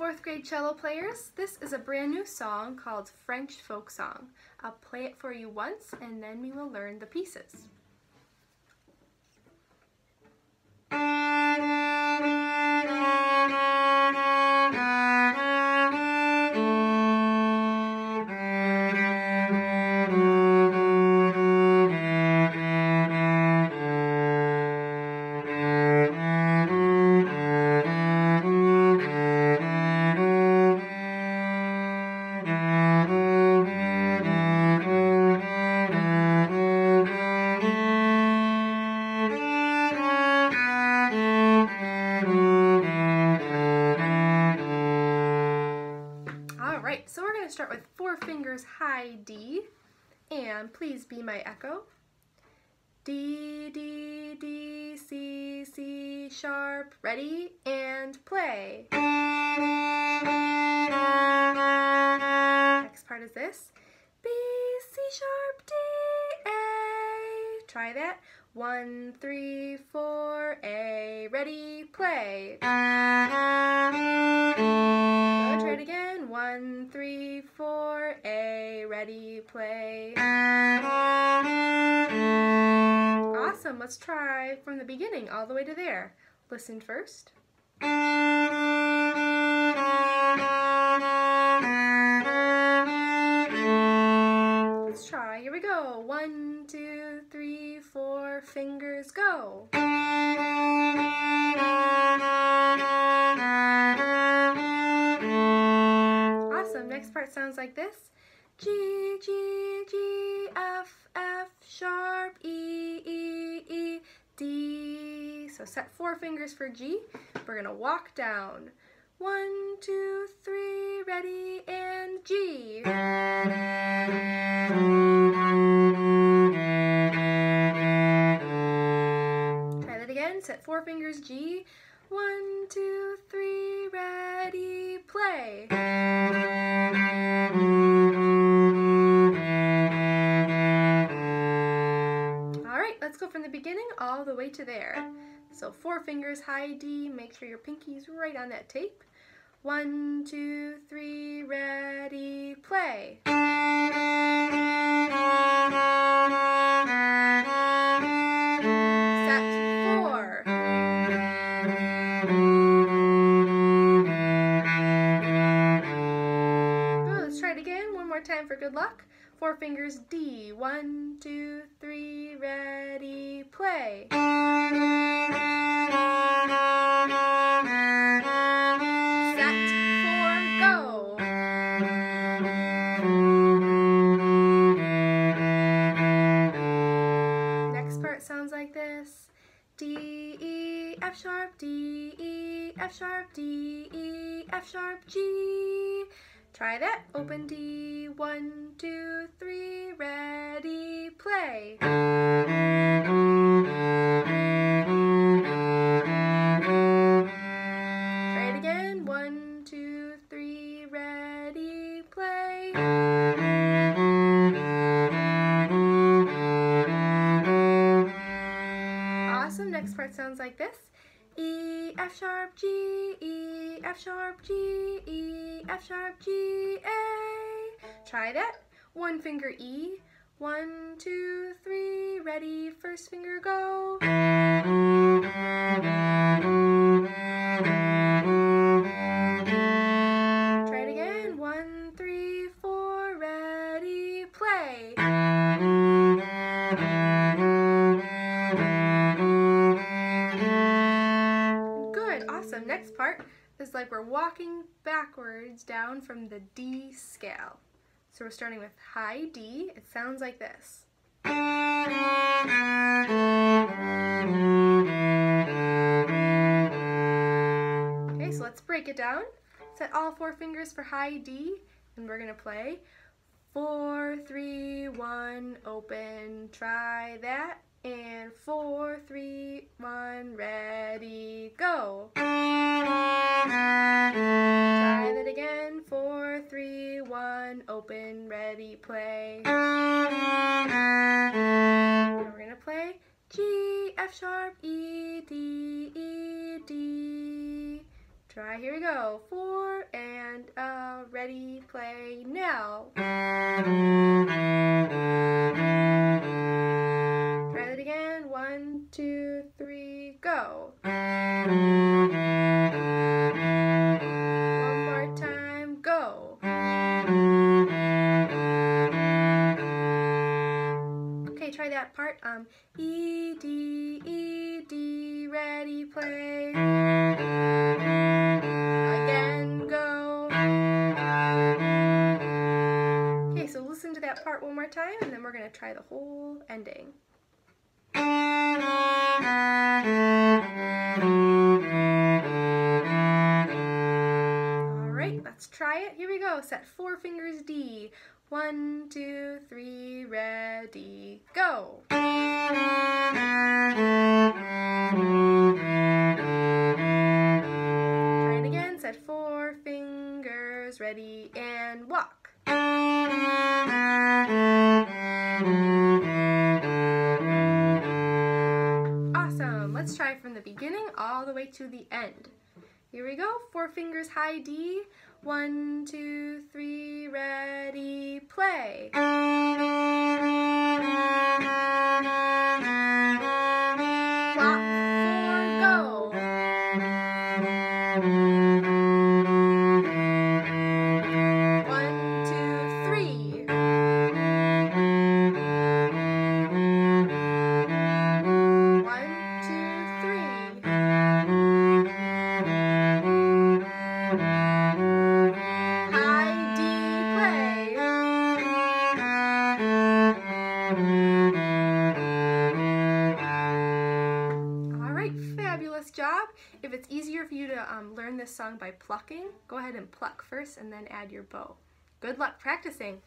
fourth grade cello players. This is a brand new song called French Folk Song. I'll play it for you once and then we will learn the pieces. Alright, so we're going to start with 4 fingers high D, and please be my echo. D, D, D, C, C, sharp, ready, and play. Next part is this. B, C sharp, D, A. Try that. 1, 3, 4, A, ready, play. Go, try it again. 1, 3, 4, A, ready, play. Awesome, let's try from the beginning all the way to there. Listen first. Let's try, here we go. 1, 2, 3, 4, fingers, go. Awesome, next part sounds like this. G, G, G, F, F, sharp, E, E, E, D. So set 4 fingers for G. We're gonna walk down. 1, 2, 3, ready, and G. Try that again, set 4 fingers G. 1, 2, 3, ready, play. Alright, let's go from the beginning all the way to there. So 4 fingers high D, make sure your pinky's right on that tape. 1, 2, 3, ready, play. Set 4. Good, let's try it again, one more time for good luck. 4 fingers D, 1, 2, 3, ready, play. Sounds like this. D, E, F sharp, D, E, F sharp, D, E, F sharp, G. Try that. Open D, 1, 2, 3, ready, play. Try it again. 1, 2, 3, ready, play. Awesome, next part sounds like this. E, F sharp, G, E, F sharp, G, E, F sharp, G, A. Try that. 1 finger E, 1, 2, 3, ready, first finger, go. Try it again. 1, 3, 4, ready, play. Awesome. Next part is like we're walking backwards down from the D scale. So we're starting with high D. It sounds like this. Okay, so let's break it down. Set all 4 fingers for high D, and we're gonna play 4, 3, 1, open, try that. And 4, 3, 1, ready, go. Try that again. 4, 3, 1, open, ready, play. And we're gonna play G, F sharp, E, D, E, D. Try, here we go. 4 and ready, play now. Try that again. 1, 2, 3, go. One more time, go. Okay, try that part. E, D, ready, play. Again, go. Okay, so listen to that part one more time, and then we're going to try the whole ending. Alright, let's try it. Here we go. Set 4 fingers D. 1, 2, 3, ready, go. Try it again. Set 4 fingers, ready, and walk. Awesome. Let's try from the beginning all the way to the end. Here we go. 4 fingers high D. 1, 2, 3, ready, play. Clock 4, go. 1, 2, 3. 1, 2, 3. High D, play. Alright, fabulous job. If it's easier for you to learn this song by plucking, go ahead and pluck first and then add your bow. Good luck practicing.